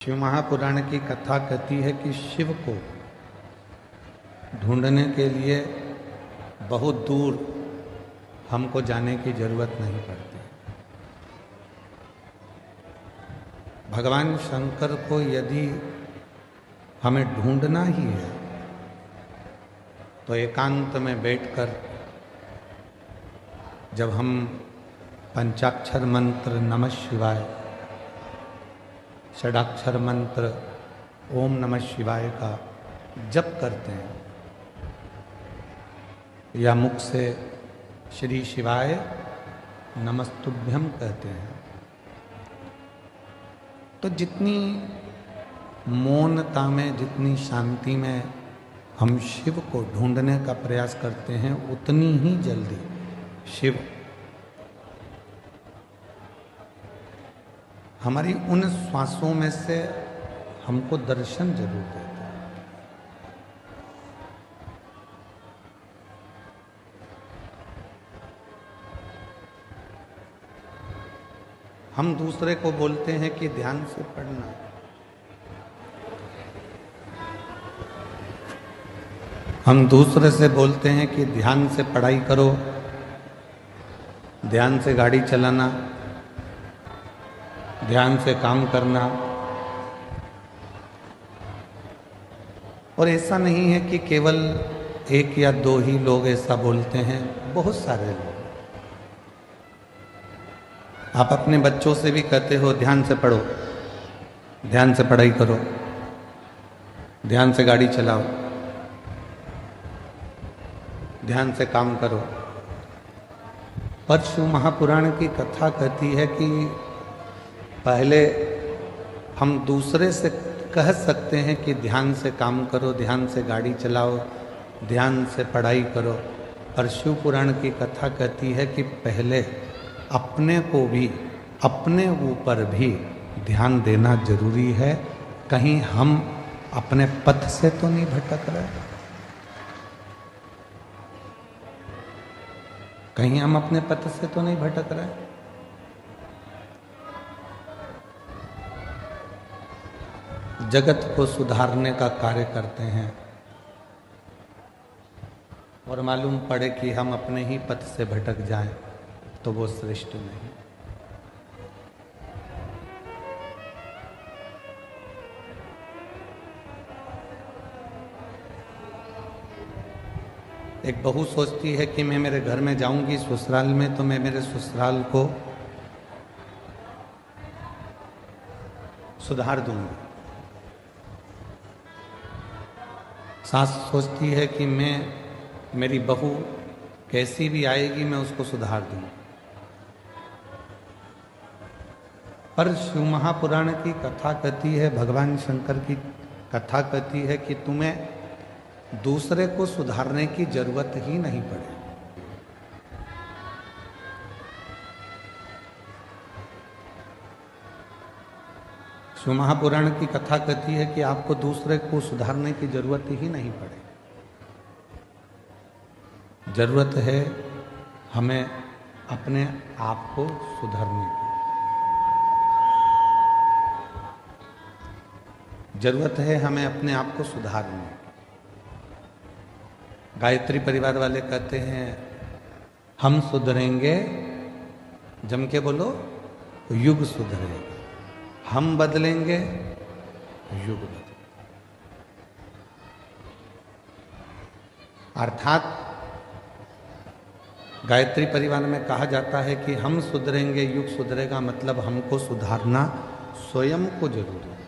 शिव महापुराण की कथा कहती है कि शिव को ढूंढने के लिए बहुत दूर हमको जाने की जरूरत नहीं पड़ती। भगवान शंकर को यदि हमें ढूंढना ही है तो एकांत में बैठकर जब हम पंचाक्षर मंत्र नमः शिवाय, षडाक्षर मंत्र ओम नमः शिवाय का जप करते हैं या मुख से श्री शिवाय नमस्तुभ्यम कहते हैं, तो जितनी मौनता में, जितनी शांति में हम शिव को ढूंढने का प्रयास करते हैं, उतनी ही जल्दी शिव हमारी उन श्वासों में से हमको दर्शन जरूर देते हैं। हम दूसरे को बोलते हैं कि ध्यान से पढ़ना, हम दूसरे से बोलते हैं कि ध्यान से पढ़ाई करो, ध्यान से गाड़ी चलाना, ध्यान से काम करना। और ऐसा नहीं है कि केवल एक या दो ही लोग ऐसा बोलते हैं, बहुत सारे लोग। आप अपने बच्चों से भी कहते हो ध्यान से पढ़ो, ध्यान से पढ़ाई करो, ध्यान से गाड़ी चलाओ, ध्यान से काम करो। पर शिव महापुराण की कथा कहती है कि पहले हम दूसरे से कह सकते हैं कि ध्यान से काम करो, ध्यान से गाड़ी चलाओ, ध्यान से पढ़ाई करो, पर शिव पुराण की कथा कहती है कि पहले अपने को भी, अपने ऊपर भी ध्यान देना जरूरी है। कहीं हम अपने पथ से तो नहीं भटक रहे, कहीं हम अपने पथ से तो नहीं भटक रहे। जगत को सुधारने का कार्य करते हैं और मालूम पड़े कि हम अपने ही पथ से भटक जाएं तो वो श्रेष्ठ नहीं। एक बहू सोचती है कि मैं मेरे घर में जाऊंगी ससुराल में तो मैं मेरे ससुराल को सुधार दूंगी। सास सोचती है कि मेरी बहू कैसी भी आएगी मैं उसको सुधार दूंगी। पर शिव महापुराण की कथा कहती है, भगवान शंकर की कथा कहती है कि तुम्हें दूसरे को सुधारने की जरूरत ही नहीं पड़े। शिव महापुराण की कथा कहती है कि आपको दूसरे को सुधारने की जरूरत ही नहीं पड़े। जरूरत है हमें अपने आप को सुधारने की, जरूरत है हमें अपने आप को सुधारने की। गायत्री परिवार वाले कहते हैं हम सुधरेंगे, जम के बोलो, युग सुधरेगा। हम बदलेंगे, युग बदलेगा। अर्थात गायत्री परिवार में कहा जाता है कि हम सुधरेंगे, युग सुधरेगा, मतलब हमको सुधारना स्वयं को जरूरी है।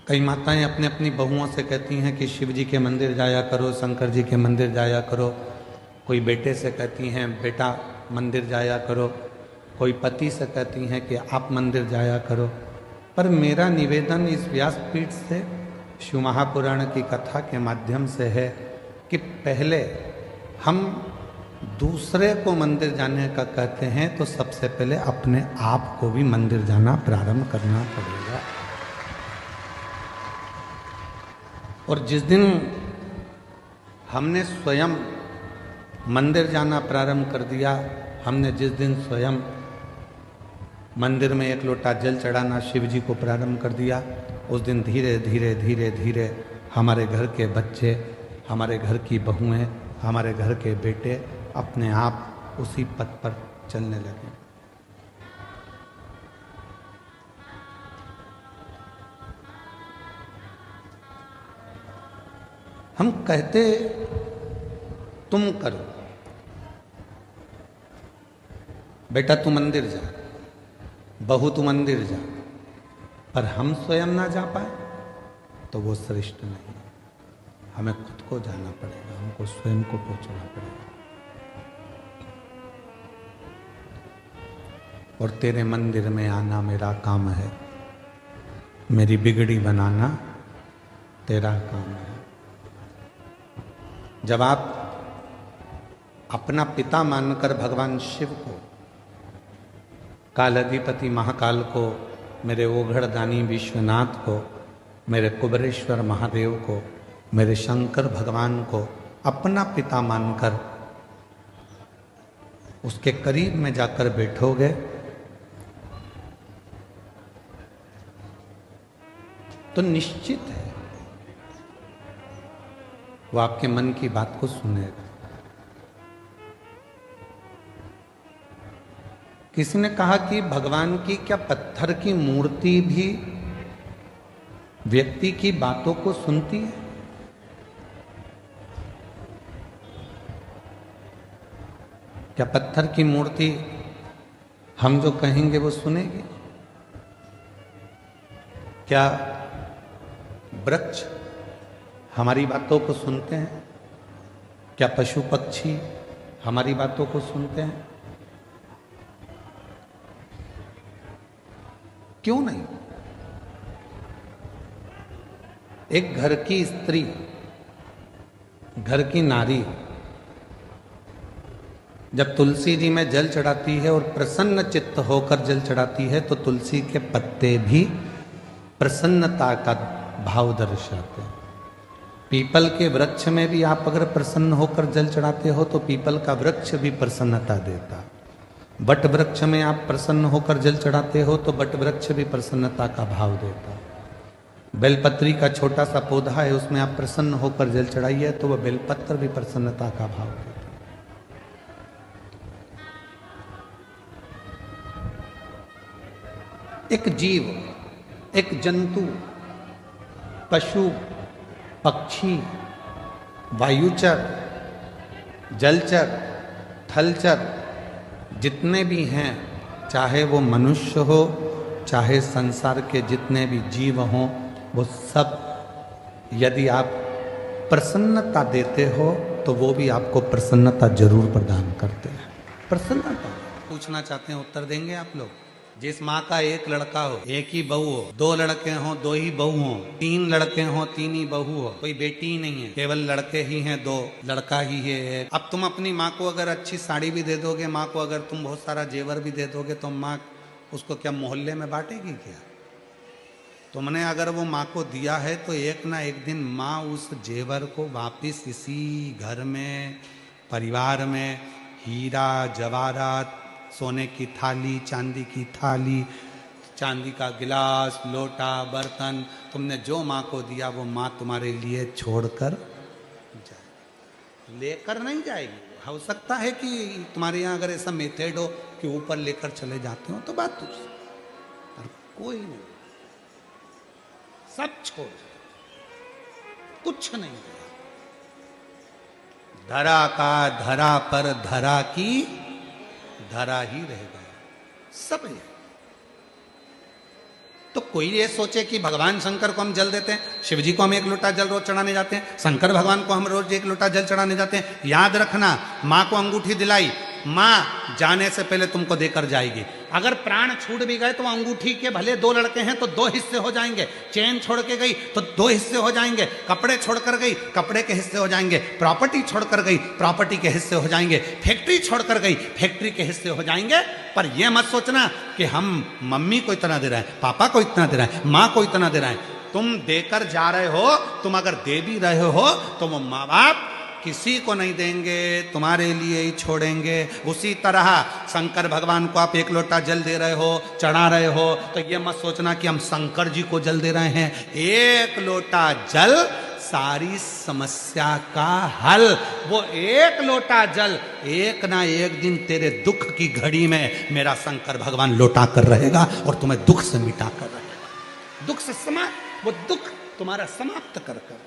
कई माताएं अपने अपनी बहुओं से कहती हैं कि शिव जी के मंदिर जाया करो, शंकर जी के मंदिर जाया करो। कोई बेटे से कहती हैं बेटा मंदिर जाया करो, कोई पति से कहती हैं कि आप मंदिर जाया करो। पर मेरा निवेदन इस व्यासपीठ से शिव महापुराण की कथा के माध्यम से है कि पहले हम दूसरे को मंदिर जाने का कहते हैं तो सबसे पहले अपने आप को भी मंदिर जाना प्रारंभ करना पड़ेगा। और जिस दिन हमने स्वयं मंदिर जाना प्रारंभ कर दिया हमने। जिस दिन स्वयं मंदिर में एक लोटा जल चढ़ाना शिव जी को प्रारंभ कर दिया, उस दिन धीरे धीरे धीरे धीरे हमारे घर के बच्चे, हमारे घर की बहुएं, हमारे घर के बेटे अपने आप उसी पथ पर चलने लगे। हम कहते तुम करो, बेटा तू मंदिर जा, बहू तू मंदिर जा, पर हम स्वयं ना जा पाए तो वो श्रेष्ठ नहीं। हमें खुद को जाना पड़ेगा, हमको स्वयं को पहुंचना पड़ेगा। और तेरे मंदिर में आना मेरा काम है, मेरी बिगड़ी बनाना तेरा काम है। जब आप अपना पिता मानकर भगवान शिव को, कालाधिपति महाकाल को, मेरे ओघड़दानी विश्वनाथ को, मेरे कुबरेश्वर महादेव को, मेरे शंकर भगवान को अपना पिता मानकर उसके करीब में जाकर बैठोगे तो निश्चित है वो आपके मन की बात को सुनेगा। किसी ने कहा कि भगवान की क्या पत्थर की मूर्ति भी व्यक्ति की बातों को सुनती है? क्या पत्थर की मूर्ति हम जो कहेंगे वो सुनेगी? क्या वृक्ष हमारी बातों को सुनते हैं? क्या पशु पक्षी हमारी बातों को सुनते हैं? क्यों नहीं? एक घर की स्त्री, घर की नारी जब तुलसी जी में जल चढ़ाती है और प्रसन्न चित्त होकर जल चढ़ाती है तो तुलसी के पत्ते भी प्रसन्नता का भाव दर्शाते हैं। पीपल के वृक्ष में भी आप अगर प्रसन्न होकर जल चढ़ाते हो तो पीपल का वृक्ष भी प्रसन्नता देता। बट वृक्ष में आप प्रसन्न होकर जल चढ़ाते हो तो बट वृक्ष भी प्रसन्नता का भाव देता। बेलपत्री का छोटा सा पौधा है, उसमें आप प्रसन्न होकर जल चढ़ाइए तो वह बेलपत्र भी प्रसन्नता का भाव देता। एक जीव, एक जंतु, पशु, पक्षी, वायुचर, जलचर, थलचर जितने भी हैं, चाहे वो मनुष्य हो, चाहे संसार के जितने भी जीव हों, वो सब यदि आप प्रसन्नता देते हो तो वो भी आपको प्रसन्नता जरूर प्रदान करते हैं। प्रसन्नता पूछना चाहते हैं, उत्तर देंगे आप लोग? जिस माँ का एक लड़का हो, एक ही बहू हो, दो लड़के हो, दो ही बहू हो, तीन लड़के हो, तीन ही बहू हो, कोई बेटी ही नहीं है, केवल लड़के ही हैं, दो लड़का ही है एक। अब तुम अपनी माँ को अगर अच्छी साड़ी भी दे दोगे, माँ को अगर तुम बहुत सारा जेवर भी दे दोगे तो माँ उसको क्या मोहल्ले में बांटेगी क्या? तुमने अगर वो माँ को दिया है तो एक ना एक दिन माँ उस जेवर को वापिस इसी घर में, परिवार में, हीरा जवाहरात, सोने की थाली, चांदी की थाली, चांदी का गिलास, लोटा, बर्तन, तुमने जो माँ को दिया वो माँ तुम्हारे लिए छोड़कर जाए, लेकर नहीं जाएगी। हो सकता है कि तुम्हारे यहाँ अगर ऐसा मेथड हो कि ऊपर लेकर चले जाते हो तो बात दूसरी, पर कोई नहीं, सब छोड़, कुछ नहीं। धरा का धरा पर धरा की धरा ही रह गया, सब है। तो कोई ये सोचे कि भगवान शंकर को हम जल देते हैं, शिव जी को हम एक लोटा जल रोज चढ़ाने जाते हैं, शंकर भगवान को हम रोज एक लोटा जल चढ़ाने जाते हैं। याद रखना, माँ को अंगूठी दिलाई, माँ जाने से पहले तुमको देकर जाएगी। अगर प्राण छूट भी गए तो अंगूठी के भले दो लड़के हैं तो दो हिस्से हो जाएंगे, चेन छोड़ के गई तो दो हिस्से हो जाएंगे, कपड़े छोड़कर गई कपड़े के हिस्से हो जाएंगे, प्रॉपर्टी छोड़कर गई प्रॉपर्टी के हिस्से हो जाएंगे, फैक्ट्री छोड़कर गई फैक्ट्री के हिस्से हो जाएंगे। पर यह मत सोचना कि हम मम्मी को इतना दे रहे हैं, पापा को इतना दे रहे हैं, माँ को इतना दे रहे हैं। तुम देकर जा रहे हो, तुम अगर दे भी रहे हो तो वो माँ बाप किसी को नहीं देंगे, तुम्हारे लिए ही छोड़ेंगे। उसी तरह शंकर भगवान को आप एक लोटा जल दे रहे हो, चढ़ा रहे हो, तो ये मत सोचना कि हम शंकर जी को जल दे रहे हैं। एक लोटा जल सारी समस्या का हल। वो एक लोटा जल एक ना एक दिन तेरे दुख की घड़ी में मेरा शंकर भगवान लौटा कर रहेगा और तुम्हें दुख से मिटा कर रहेगा। दुख से वो दुख तुम्हारा समाप्त कर कर।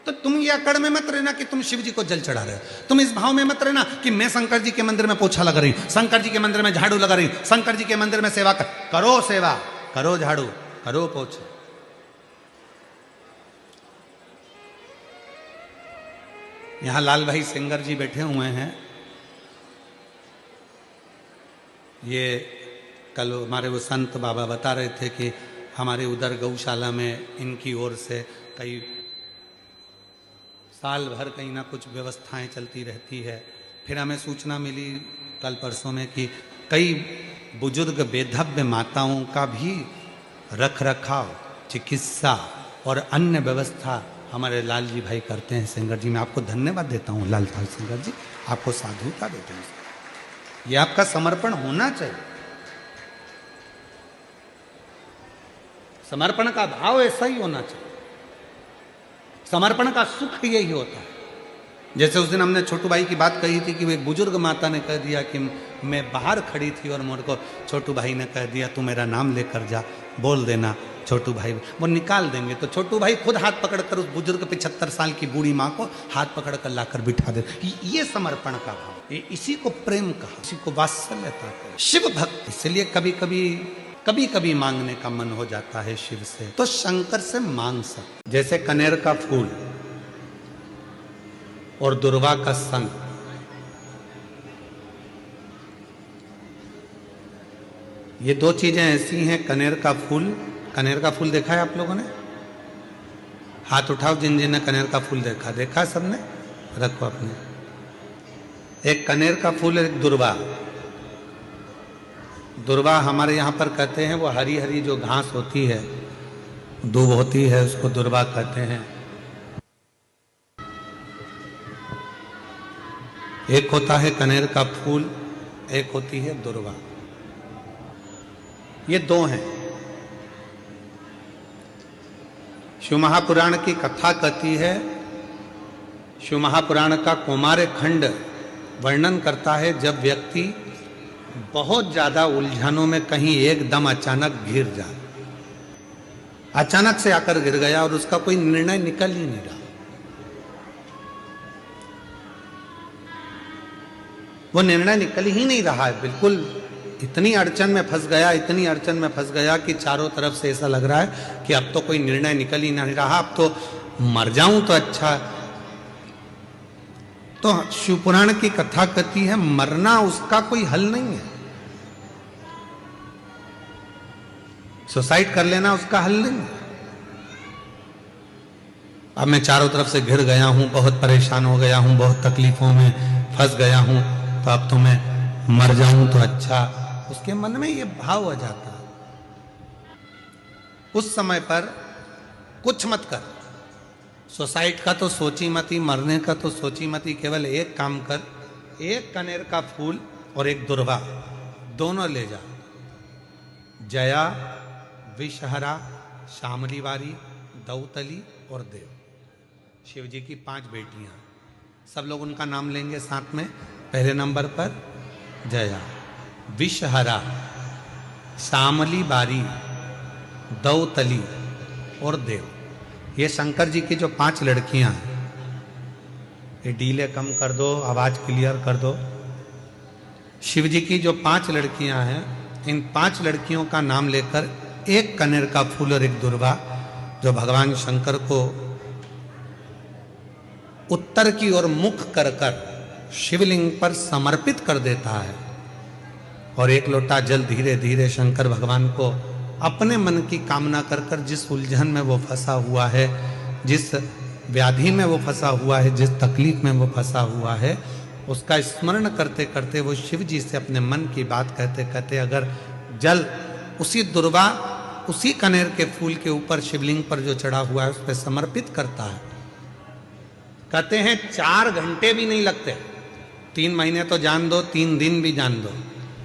तो तुम ये अकड़ में मत रहना कि तुम शिव जी को जल चढ़ा रहे हो। तुम इस भाव में मत रहना कि मैं शंकर जी के मंदिर में पोछा लगा रही हूं, शंकर जी के मंदिर में झाड़ू लगा रही हूं, शंकर जी के मंदिर में सेवा करो, सेवा करो, झाड़ू करो, पोछा। यहां लाल भाई सिंगर जी बैठे हुए हैं। ये कल हमारे वो संत बाबा बता रहे थे कि हमारे उधर गौशाला में इनकी ओर से कई साल भर कहीं ना कुछ व्यवस्थाएं चलती रहती है। फिर हमें सूचना मिली कल परसों में कि कई बुजुर्ग बेधव्य माताओं का भी रख रखाव, चिकित्सा और अन्य व्यवस्था हमारे लाल जी भाई करते हैं। सिंगर जी, मैं आपको धन्यवाद देता हूँ लाल लाल सिंगर जी, आपको साधुता देता हूँ। ये आपका समर्पण होना चाहिए। समर्पण का भाव ऐसा ही होना चाहिए। समर्पण का सुख यही होता है। जैसे उस दिन हमने छोटू भाई की बात कही थी कि वो एक बुजुर्ग माता ने कह दिया कि मैं बाहर खड़ी थी और मुझको छोटू भाई ने कह दिया तू मेरा नाम लेकर जा, बोल देना छोटू भाई, वो निकाल देंगे। तो छोटू भाई खुद हाथ पकड़कर उस बुजुर्ग 75 साल की बूढ़ी माँ को हाथ पकड़कर लाकर बिठा दे। ये समर्पण का भाव, इसी को प्रेम कहा, इसी को वात्सल्यता कहा, शिव भक्त। इसलिए कभी कभी मांगने का मन हो जाता है शिव से, तो शंकर से मांग सकते। जैसे कनेर का फूल और दुर्वा का संग, ये दो चीजें ऐसी हैं। कनेर का फूल देखा है आप लोगों ने? हाथ उठाओ जिन जिन ने कनेर का फूल देखा सबने, रखो अपने। एक कनेर का फूल, एक दुर्वा। दुर्वा हमारे यहाँ पर कहते हैं वो हरी हरी जो घास होती है, दूब होती है, उसको दुर्वा कहते हैं। एक होता है कनेर का फूल, एक होती है दुर्वा। ये दो हैं। शिव महापुराण की कथा कहती है, शिव महापुराण का कौमार्य खंड वर्णन करता है जब व्यक्ति बहुत ज्यादा उलझनों में कहीं एकदम अचानक घिर जाए, अचानक से आकर गिर गया और उसका कोई निर्णय निकल ही नहीं रहा। वो निर्णय निकल ही नहीं रहा है, बिल्कुल इतनी अड़चन में फंस गया कि चारों तरफ से ऐसा लग रहा है कि अब तो कोई निर्णय निकल ही नहीं रहा, अब तो मर जाऊं तो अच्छा। तो शिवपुराण की कथा कहती है मरना उसका कोई हल नहीं है, सुसाइड कर लेना उसका हल नहीं है। अब मैं चारों तरफ से घिर गया हूं, बहुत परेशान हो गया हूं, बहुत तकलीफों में फंस गया हूं, तो अब तो मैं मर जाऊं तो अच्छा। उसके मन में ये भाव आ जाता है। उस समय पर कुछ मत कर, सुसाइड का तो सोची मत ही, मरने का तो सोची मत ही। केवल एक काम कर, एक कनेर का फूल और एक दुर्वा दोनों ले जा। जया, विषहरा, शामलीवारी, दौतली और देव, शिव जी की 5 बेटियां। सब लोग उनका नाम लेंगे साथ में। पहले नंबर पर जया, विषहरा, शामलीवारी, दौतली और देव। ये शंकर जी की जो 5 लड़कियां हैं, ये डीले कम कर दो, आवाज क्लियर कर दो। शिव जी की जो 5 लड़कियां हैं, इन 5 लड़कियों का नाम लेकर एक कनेर का फूल और एक दुर्वा जो भगवान शंकर को उत्तर की ओर मुख कर कर शिवलिंग पर समर्पित कर देता है, और एक लोटा जल धीरे धीरे शंकर भगवान को अपने मन की कामना कर कर, जिस उलझन में वो फंसा हुआ है, जिस व्याधि में वो फंसा हुआ है, जिस तकलीफ में वो फंसा हुआ है, उसका स्मरण करते करते वो शिव जी से अपने मन की बात कहते कहते अगर जल उसी दुर्वा, उसी कनेर के फूल के ऊपर शिवलिंग पर जो चढ़ा हुआ है उस पर समर्पित करता है, कहते हैं 4 घंटे भी नहीं लगते, 3 महीने तो जान दो, 3 दिन भी जान दो,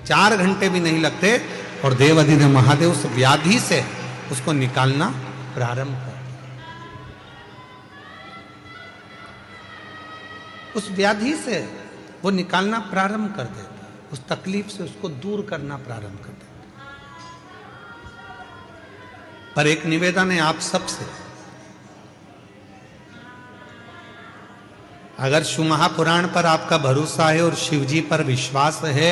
4 घंटे भी नहीं लगते और देवाधिदेव महादेव उस व्याधि से उसको निकालना प्रारंभ कर, उस व्याधि से वो निकालना प्रारंभ कर देता, उस तकलीफ से उसको दूर करना प्रारंभ कर देता। पर एक निवेदन है आप सबसे, अगर शिव महापुराण पर आपका भरोसा है और शिव जी पर विश्वास है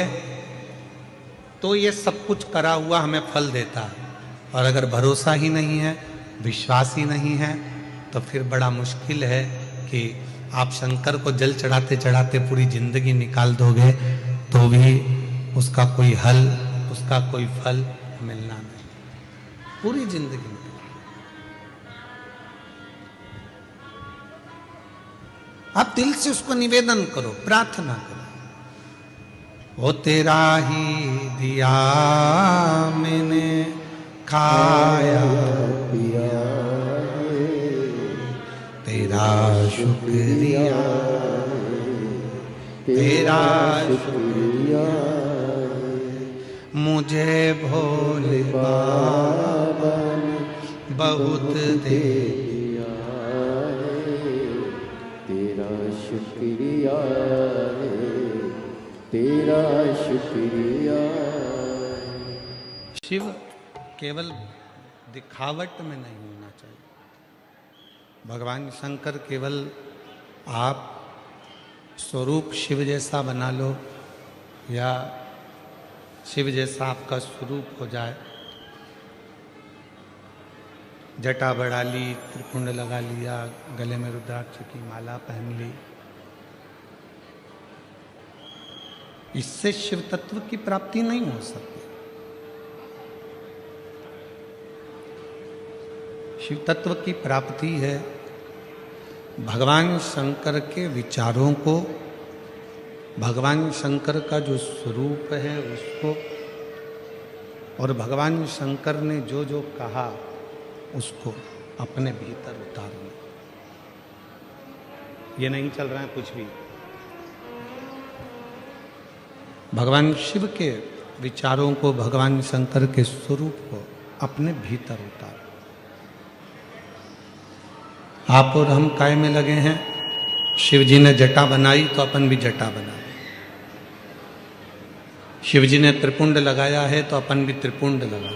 तो ये सब कुछ करा हुआ हमें फल देता है, और अगर भरोसा ही नहीं है, विश्वास ही नहीं है, तो फिर बड़ा मुश्किल है कि आप शंकर को जल चढ़ाते चढ़ाते पूरी जिंदगी निकाल दोगे तो भी उसका कोई हल, उसका कोई फल मिलना नहीं, पूरी जिंदगी में। आप दिल से उसको निवेदन करो, प्रार्थना करो, वो तेरा ही दिया मैंने खाया पिया, तेरा शुक्रिया, तेरा शुक्रिया, मुझे भोले बाबा ने बहुत दे दिया, तेरा शुक्रिया, तेरा शुक्रिया। शिव केवल दिखावट में नहीं होना चाहिए, भगवान शंकर केवल आप स्वरूप शिव जैसा बना लो या शिव जैसा आपका स्वरूप हो जाए, जटा बढ़ा ली, त्रिपुंड लगा लिया, गले में रुद्राक्ष की माला पहन ली, इससे शिव तत्व की प्राप्ति नहीं हो सकती। शिव तत्व की प्राप्ति है भगवान शंकर के विचारों को, भगवान शंकर का जो स्वरूप है उसको, और भगवान शंकर ने जो जो कहा उसको अपने भीतर उतारना। ये नहीं चल रहा है कुछ भी, भगवान शिव के विचारों को, भगवान शंकर के स्वरूप को अपने भीतर उतार। आप और हम काय में लगे हैं, शिव जी ने जटा बनाई तो अपन भी जटा बनाए, शिव जी ने त्रिपुंड लगाया है तो अपन भी त्रिपुंड लगा,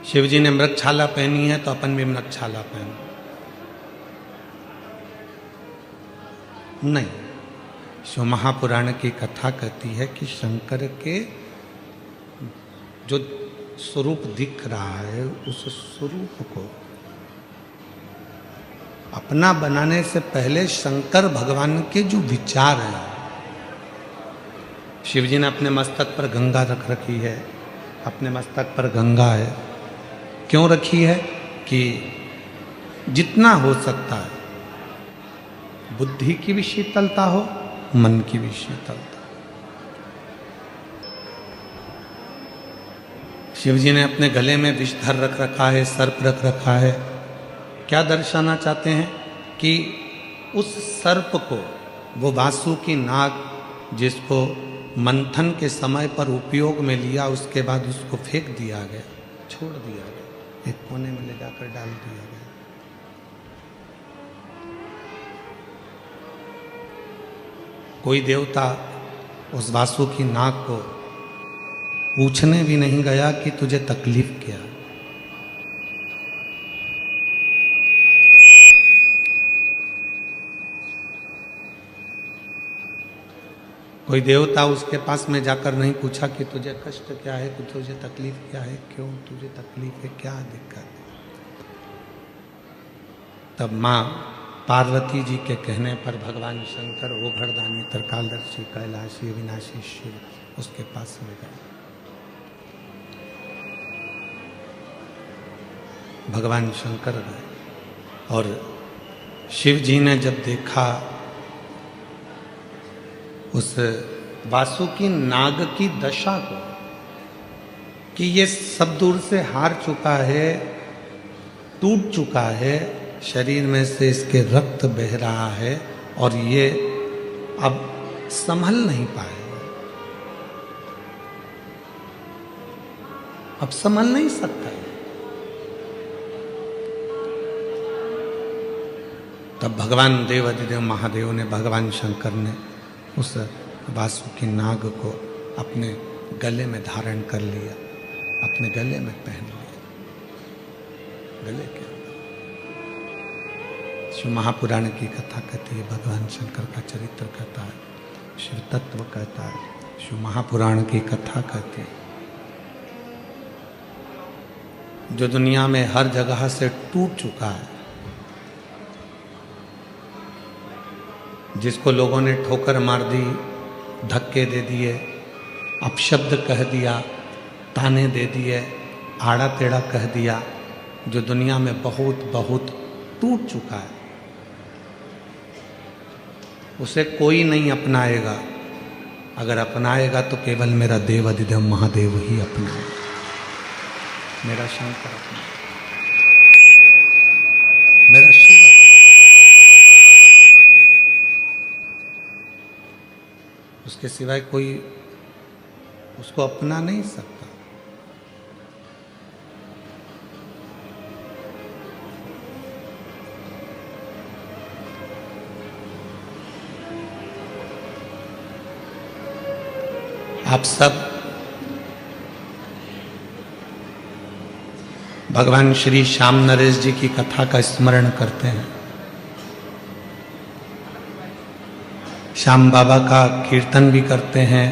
शिव जी ने मृगछाला पहनी है तो अपन भी मृगछाला पहन। नहीं, शिव महापुराण की कथा कहती है कि शंकर के जो स्वरूप दिख रहा है उस स्वरूप को अपना बनाने से पहले शंकर भगवान के जो विचार हैं, शिव जी ने अपने मस्तक पर गंगा रख रखी है, अपने मस्तक पर गंगा है, क्यों रखी है कि जितना हो सकता है बुद्धि की भी शीतलता हो, मन की भी शीतलता। शिव जी ने अपने गले में विषधर रख रखा है, सर्प रख रखा है, क्या दर्शाना चाहते हैं कि उस सर्प को, वो वासुकी नाग जिसको मंथन के समय पर उपयोग में लिया, उसके बाद उसको फेंक दिया गया, छोड़ दिया गया, एक कोने में ले जाकर डाल दिया गया। कोई देवता उस वासुकी नाग को पूछने भी नहीं गया कि तुझे तकलीफ क्या। कोई देवता उसके पास में जाकर नहीं पूछा कि तुझे कष्ट क्या है, कि तुझे तकलीफ क्या है, क्यों तुझे तकलीफ है, क्या दिक्कत है। तब माँ पार्वती जी के कहने पर भगवान शंकर वो घरदानी त्रिकालदर्शी कैलाशी विनाशी शिव उसके पास में गए। भगवान शंकर गए और शिव जी ने जब देखा उस वासुकी नाग की दशा को, कि ये सब दूर से हार चुका है, टूट चुका है, शरीर में से इसके रक्त बह रहा है और ये अब संभल नहीं पाएगा, अब संभल नहीं सकता है। तब भगवान देवाधिदेव महादेव ने, भगवान शंकर ने उस वासुकी नाग को अपने गले में धारण कर लिया, अपने गले में पहन लिया, गले के शिव महापुराण की कथा कहती है, भगवान शंकर का चरित्र कहता है, शिव तत्व कहता है, शिव महापुराण की कथा कहती है। जो दुनिया में हर जगह से टूट चुका है, जिसको लोगों ने ठोकर मार दी, धक्के दे दिए, अपशब्द कह दिया, ताने दे दिए, आड़ा टेढ़ा कह दिया, जो दुनिया में बहुत बहुत टूट चुका है, उसे कोई नहीं अपनाएगा। अगर अपनाएगा तो केवल मेरा देवाधिदेव महादेव ही अपनाएगा, मेरा शंकर अपनाएगा, मेरा शिव अपनाएगा। उसके सिवाय कोई उसको अपना नहीं सकता। आप सब भगवान श्री श्याम नरेश जी की कथा का स्मरण करते हैं। श्याम बाबा का कीर्तन भी करते हैं,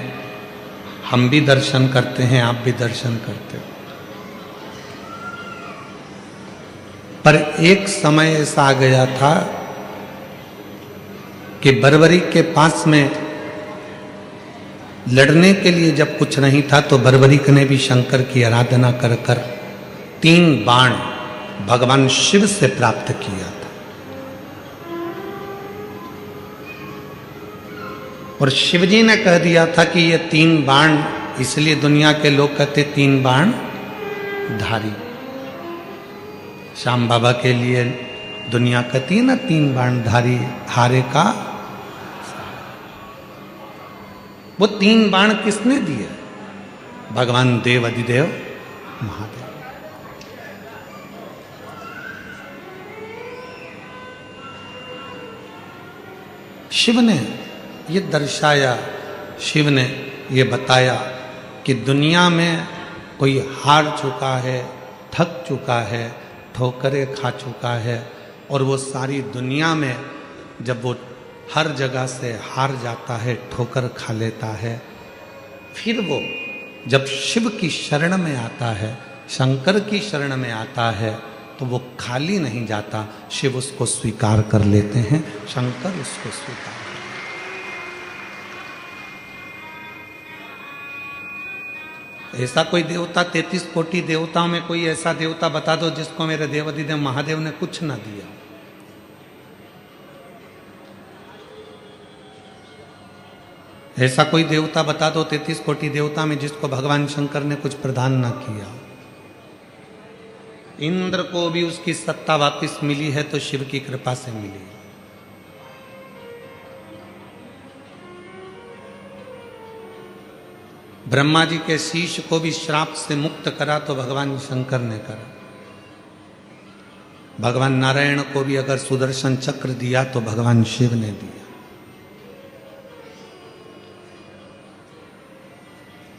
हम भी दर्शन करते हैं, आप भी दर्शन करते हो। पर एक समय ऐसा आ गया था कि बरबरी के पास में लड़ने के लिए जब कुछ नहीं था तो बरबरीक ने भी शंकर की आराधना कर कर 3 बाण भगवान शिव से प्राप्त किया था। और शिवजी ने कह दिया था कि ये 3 बाण, इसलिए दुनिया के लोग कहते 3 बाण धारी। श्याम बाबा के लिए दुनिया कहती है ना 3 बाण धारी, हारे का। वो 3 बाण किसने दिए? भगवान देव अधिदेव महादेव। शिव ने ये दर्शाया, शिव ने ये बताया कि दुनिया में कोई हार चुका है, थक चुका है, ठोकरें खा चुका है, और वो सारी दुनिया में जब वो हर जगह से हार जाता है, ठोकर खा लेता है, फिर वो जब शिव की शरण में आता है, शंकर की शरण में आता है, तो वो खाली नहीं जाता, शिव उसको स्वीकार कर लेते हैं, शंकर उसको स्वीकार करते हैं। ऐसा कोई देवता, 33 कोटि देवताओं में कोई ऐसा देवता बता दो जिसको मेरे देवाधिदेव महादेव ने कुछ ना दिया। ऐसा कोई देवता बता दो 33 कोटि देवता में जिसको भगवान शंकर ने कुछ प्रदान ना किया। इंद्र को भी उसकी सत्ता वापस मिली है तो शिव की कृपा से मिली। ब्रह्मा जी के शीश को भी श्राप से मुक्त करा तो भगवान शंकर ने करा। भगवान नारायण को भी अगर सुदर्शन चक्र दिया तो भगवान शिव ने दिया।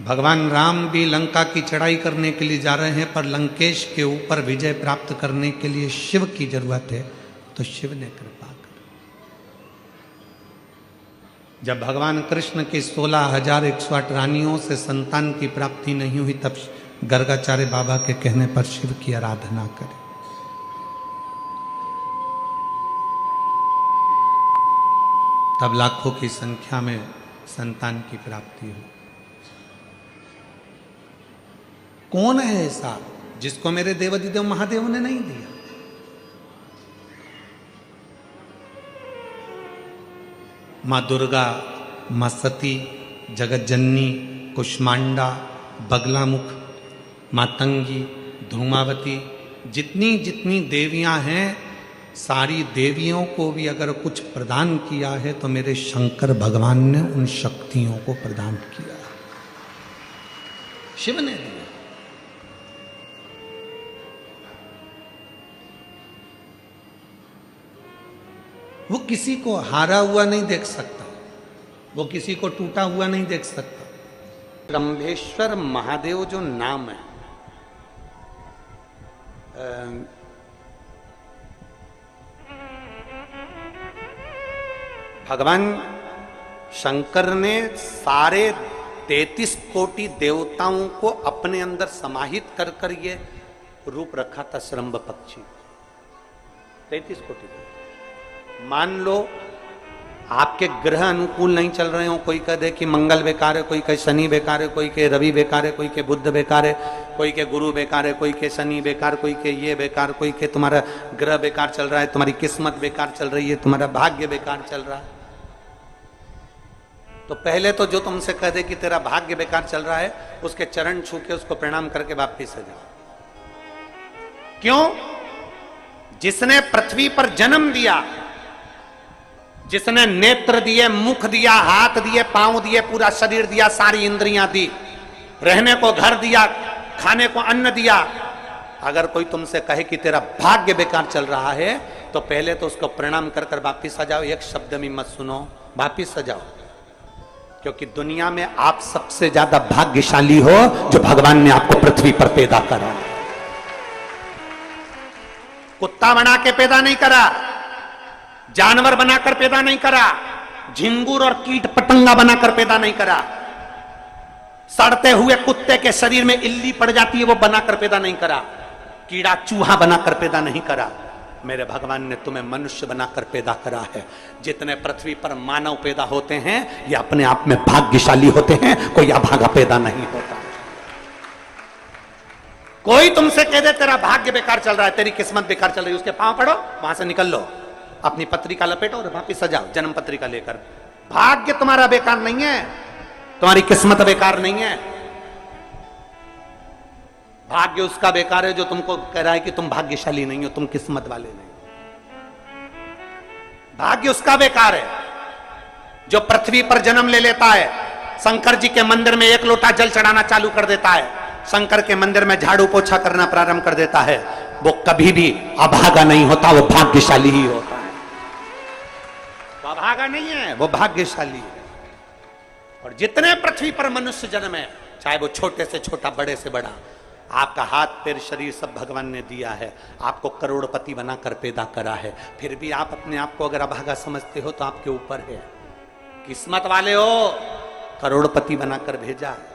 भगवान राम भी लंका की चढ़ाई करने के लिए जा रहे हैं, पर लंकेश के ऊपर विजय प्राप्त करने के लिए शिव की जरूरत है, तो शिव ने कृपा कर। जब भगवान कृष्ण की 16,108 रानियों से संतान की प्राप्ति नहीं हुई, तब गर्गाचार्य बाबा के कहने पर शिव की आराधना करें। तब लाखों की संख्या में संतान की प्राप्ति हुई। कौन है ऐसा जिसको मेरे देवाधिदेव महादेव ने नहीं दिया? माँ दुर्गा, माँ सती, जगत जननी, कुष्मांडा, बगलामुख, मातंगी, धूमावती, जितनी जितनी देवियां हैं, सारी देवियों को भी अगर कुछ प्रदान किया है तो मेरे शंकर भगवान ने उन शक्तियों को प्रदान किया, शिव ने दिया। वो किसी को हारा हुआ नहीं देख सकता, वो किसी को टूटा हुआ नहीं देख सकता। ब्रह्मेश्वर महादेव जो नाम है, भगवान शंकर ने सारे 33 कोटि देवताओं को अपने अंदर समाहित कर कर ये रूप रखा था श्रम्भ पक्षी। 33 कोटि देवता। मान लो आपके ग्रह अनुकूल नहीं चल रहे हो, कोई कह दे कि मंगल बेकार है, कोई कहे शनि बेकार है, कोई के रवि बेकार है, कोई के बुध बेकार है, कोई के गुरु बेकार है, कोई के शनि बेकार, कोई के ये बेकार, कोई के तुम्हारा ग्रह बेकार चल रहा है, तुम्हारी किस्मत बेकार चल रही है, तुम्हारा भाग्य बेकार चल रहा है। तो पहले तो जो तुमसे कह दे कि तेरा भाग्य बेकार चल रहा है, उसके चरण छू के उसको प्रणाम करके वापिस आ जाओ। क्यों? जिसने पृथ्वी पर जन्म दिया, जिसने नेत्र दिए, मुख दिया, हाथ दिए, पांव दिए, पूरा शरीर दिया, सारी इंद्रियां दी, रहने को घर दिया, खाने को अन्न दिया, अगर कोई तुमसे कहे कि तेरा भाग्य बेकार चल रहा है तो पहले तो उसको प्रणाम कर कर वापिस आ जाओ। एक शब्द में मत सुनो, वापिस आ जाओ। क्योंकि दुनिया में आप सबसे ज्यादा भाग्यशाली हो जो भगवान ने आपको पृथ्वी पर पैदा करा। कुत्ता बना के पैदा नहीं करा, जानवर बनाकर पैदा नहीं करा, झिंगुर और कीट पतंगा बनाकर पैदा नहीं करा, सड़ते हुए कुत्ते के शरीर में इल्ली पड़ जाती है वो बनाकर पैदा नहीं करा, कीड़ा चूहा बनाकर पैदा नहीं करा। मेरे भगवान ने तुम्हें मनुष्य बनाकर पैदा करा है। जितने पृथ्वी पर मानव पैदा होते हैं ये अपने आप में भाग्यशाली होते हैं, कोई अभागा पैदा नहीं होता। कोई तुमसे कह दे तेरा भाग्य बेकार चल रहा है, तेरी किस्मत बेकार चल रही है, उसके पांव पड़ो, वहां से निकल लो, अपनी पत्रिका लपेटो और वापिस सजाओ जन्म पत्रिका लेकर। भाग्य तुम्हारा बेकार नहीं है, तुम्हारी किस्मत बेकार नहीं है। भाग्य उसका बेकार है जो तुमको कह रहा है कि तुम भाग्यशाली नहीं हो, तुम किस्मत वाले नहीं। भाग्य उसका बेकार है जो पृथ्वी पर जन्म ले लेता है, शंकर जी के मंदिर में 1 लोटा जल चढ़ाना चालू कर देता है, शंकर के मंदिर में झाड़ू पोछा करना प्रारंभ कर देता है, वो कभी भी अभागा नहीं होता, वो भाग्यशाली ही होता है। वो अभागा नहीं है, वो भाग्यशाली है। और जितने पृथ्वी पर मनुष्य जन्म है, चाहे वो छोटे से छोटा, बड़े से बड़ा, आपका हाथ पैर शरीर सब भगवान ने दिया है, आपको करोड़पति बनाकर पैदा करा है, फिर भी आप अपने आप को अगर अभागा समझते हो तो आपके ऊपर है। किस्मत वाले हो, करोड़पति बनाकर भेजा है।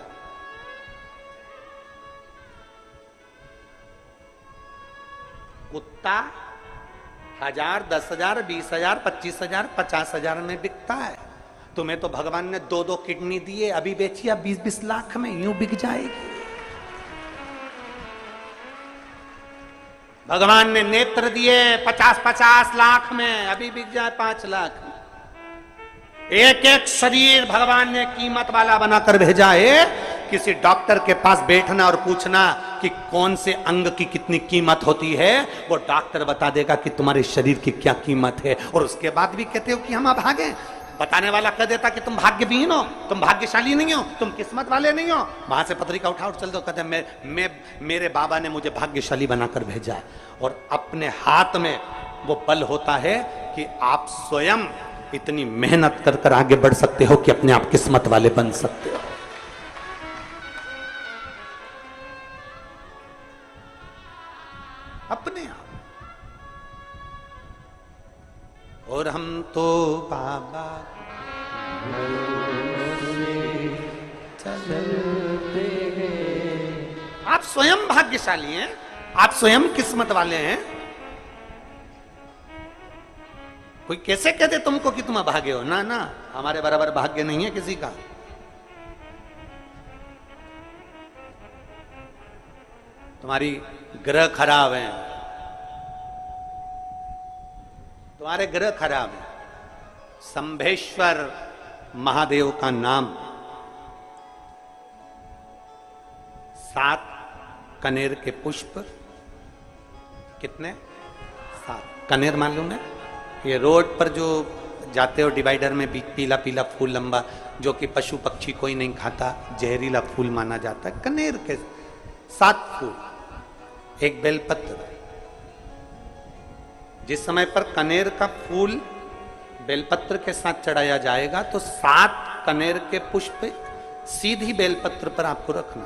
कुत्ता 1000, 10,000, 20,000, 25,000, 50,000 में बिकता है। तुम्हें तो भगवान ने 2-2 किडनी दिए, अभी बेचिए 20-20 लाख में, यूं बिक जाएगी। भगवान ने नेत्र दिए 50-50 लाख में, अभी बिक जाए 5 लाख में। एक एक शरीर भगवान ने कीमत वाला बनाकर भेजा है। किसी डॉक्टर के पास बैठना और पूछना कि कौन से अंग की कितनी कीमत होती है, वो डॉक्टर बता देगा कि तुम्हारे शरीर की क्या कीमत है। और उसके बाद भी कहते हो कि हम अभागे। बताने वाला कह देता कि तुम भाग्यहीन हो, तुम भाग्यशाली नहीं हो, तुम किस्मत वाले नहीं हो। वहां से पत्रिका उठा उठ चल दो, कहते मेरे बाबा ने मुझे भाग्यशाली बनाकर भेजा है। और अपने हाथ में वो बल होता है कि आप स्वयं इतनी मेहनत कर कर आगे बढ़ सकते हो कि अपने आप किस्मत वाले बन सकते हो। अपने आप। और हम तो बाबा चलते हैं। आप स्वयं भाग्यशाली हैं, आप स्वयं किस्मत वाले हैं। कोई कैसे कहते तुमको कि तुम अभागे हो? ना ना, हमारे बराबर भाग्य नहीं है किसी का। तुम्हारी ग्रह खराब है, तुम्हारे ग्रह खराब है। शंभेश्वर महादेव का नाम 7 कनेर के पुष्प कितने? 7। कनेर मालूम है? ये रोड पर जो जाते हो डिवाइडर में पीला पीला फूल लंबा, जो कि पशु पक्षी कोई नहीं खाता, जहरीला फूल माना जाता है। कनेर के 7 फूल, एक बेलपत्र। जिस समय पर कनेर का फूल बेलपत्र के साथ चढ़ाया जाएगा तो 7 कनेर के पुष्प सीधी बेलपत्र पर आपको रखना।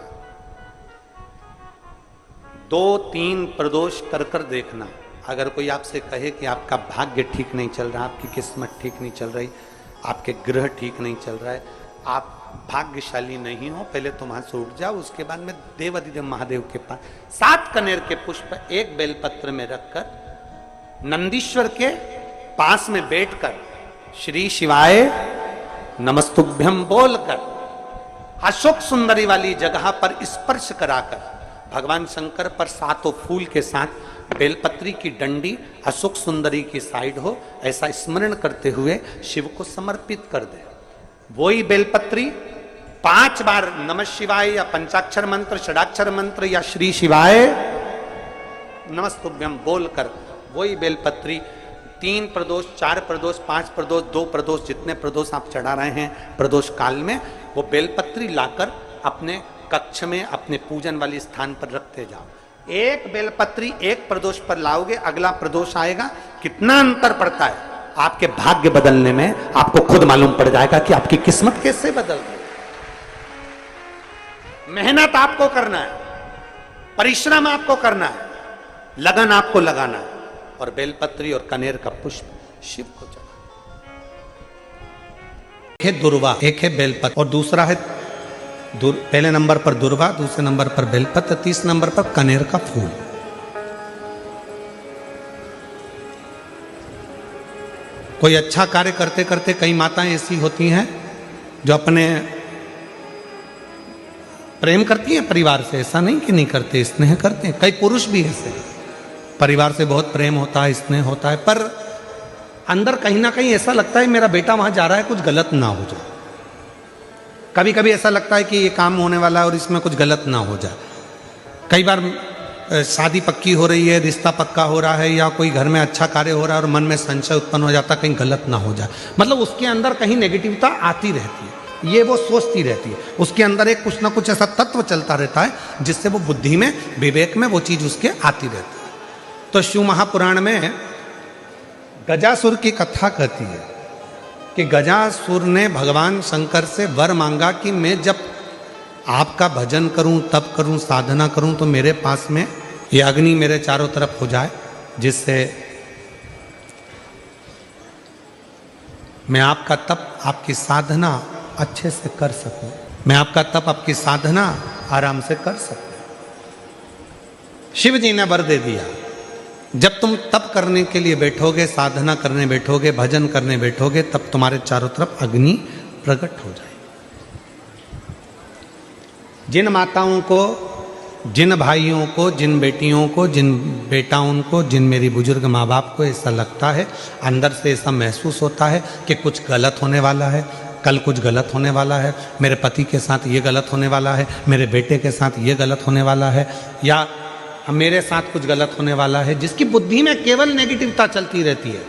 2-3 प्रदोष कर कर देखना। अगर कोई आपसे कहे कि आपका भाग्य ठीक नहीं चल रहा, आपकी किस्मत ठीक नहीं चल रही, आपके ग्रह ठीक नहीं चल रहा है, आप भाग्यशाली नहीं हो, पहले तुम वहां से उठ जाओ। उसके बाद में देवाधिदेव महादेव के पास 7 कनेर के पुष्प एक बेलपत्र में रखकर नंदीश्वर के पास में बैठकर श्री शिवाय नमस्तुभ्यम बोलकर अशोक सुंदरी वाली जगह पर स्पर्श कराकर भगवान शंकर पर 7 फूल के साथ बेलपत्री की डंडी अशोक सुंदरी की साइड हो, ऐसा स्मरण करते हुए शिव को समर्पित कर दे। वही बेलपत्री 5 बार नमः शिवाय या पंचाक्षर मंत्र, षडाक्षर मंत्र या श्री शिवाय नमस्तुभ्यम बोलकर वही बेलपत्री 3 प्रदोष, 4 प्रदोष, 5 प्रदोष, 2 प्रदोष, जितने प्रदोष आप चढ़ा रहे हैं प्रदोष काल में, वो बेलपत्री लाकर अपने कक्ष में अपने पूजन वाले स्थान पर रखते जाओ। एक बेलपत्री एक प्रदोष पर लाओगे, अगला प्रदोष आएगा, कितना अंतर पड़ता है आपके भाग्य बदलने में, आपको खुद मालूम पड़ जाएगा कि आपकी किस्मत कैसे बदल गई। मेहनत आपको करना है, परिश्रम आपको करना है, लगन आपको लगाना है, और बेलपत्री और कनेर का पुष्प शिव को चढ़ा। एक है दुर्वा, एक है बेलपत्र, और दूसरा है पहले नंबर पर दुर्वा, दूसरे नंबर पर बेलपत्र, तीसरे नंबर पर कनेर का फूल। कोई अच्छा कार्य करते करते कई माताएं ऐसी होती हैं जो अपने प्रेम करती हैं परिवार से, ऐसा नहीं कि नहीं करते, स्नेह करते हैं। कई पुरुष भी ऐसे, परिवार से बहुत प्रेम होता है, स्नेह होता है, पर अंदर कहीं ना कहीं ऐसा लगता है मेरा बेटा वहां जा रहा है, कुछ गलत ना हो जाए। कभी कभी ऐसा लगता है कि ये काम होने वाला है और इसमें कुछ गलत ना हो जाए। कई बार शादी पक्की हो रही है, रिश्ता पक्का हो रहा है, या कोई घर में अच्छा कार्य हो रहा है और मन में संशय उत्पन्न हो जाता है कहीं गलत ना हो जाए, मतलब उसके अंदर कहीं नेगेटिविटी आती रहती है, ये वो सोचती रहती है, उसके अंदर एक कुछ ना कुछ ऐसा तत्व चलता रहता है जिससे वो बुद्धि में, विवेक में वो चीज उसके आती रहती है। तो शिव महापुराण में गजासुर की कथा कहती है कि गजासुर ने भगवान शंकर से वर मांगा कि मैं जब आपका भजन करूं, तप करूं, साधना करूं, तो मेरे पास में ये अग्नि मेरे चारों तरफ हो जाए, जिससे मैं आपका तप, आपकी साधना अच्छे से कर सकूं, मैं आपका तप, आपकी साधना आराम से कर सकूं। शिव जी ने वर दे दिया, जब तुम तप करने के लिए बैठोगे, साधना करने बैठोगे, भजन करने बैठोगे, तब तुम्हारे चारों तरफ अग्नि प्रकट हो जाए। जिन माताओं को, जिन भाइयों को, जिन बेटियों को, जिन बेटाओं को, जिन मेरी बुजुर्ग माँ बाप को ऐसा लगता है, अंदर से ऐसा महसूस होता है कि कुछ गलत होने वाला है, कल कुछ गलत होने वाला है, मेरे पति के साथ ये गलत होने वाला है, मेरे बेटे के साथ ये गलत होने वाला है, या मेरे साथ कुछ गलत होने वाला है, जिसकी बुद्धि में केवल नेगेटिविटी चलती रहती है,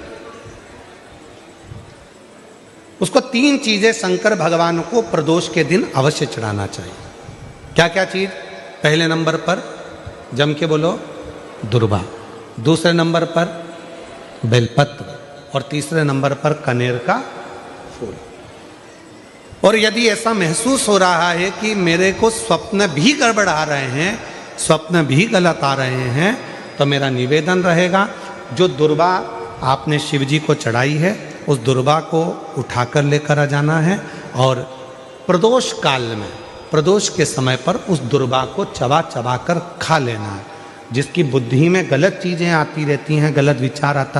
उसको 3 चीजें शंकर भगवान को प्रदोष के दिन अवश्य चढ़ाना चाहिए। क्या क्या चीज? पहले नंबर पर जम के बोलो दुर्वा, दूसरे नंबर पर बेलपत्र, और तीसरे नंबर पर कनेर का फूल। और यदि ऐसा महसूस हो रहा है कि मेरे को स्वप्न भी गड़बड़ आ रहे हैं, स्वप्न भी गलत आ रहे हैं, तो मेरा निवेदन रहेगा, जो दुर्वा आपने शिव जी को चढ़ाई है उस दुर्वा को उठाकर लेकर आ जाना है, और प्रदोष काल में, प्रदोष के समय पर उस दुर्वा को चबा चबा कर खा लेना है। जिसकी बुद्धि में गलत चीजें आती रहती हैं, गलत विचार आता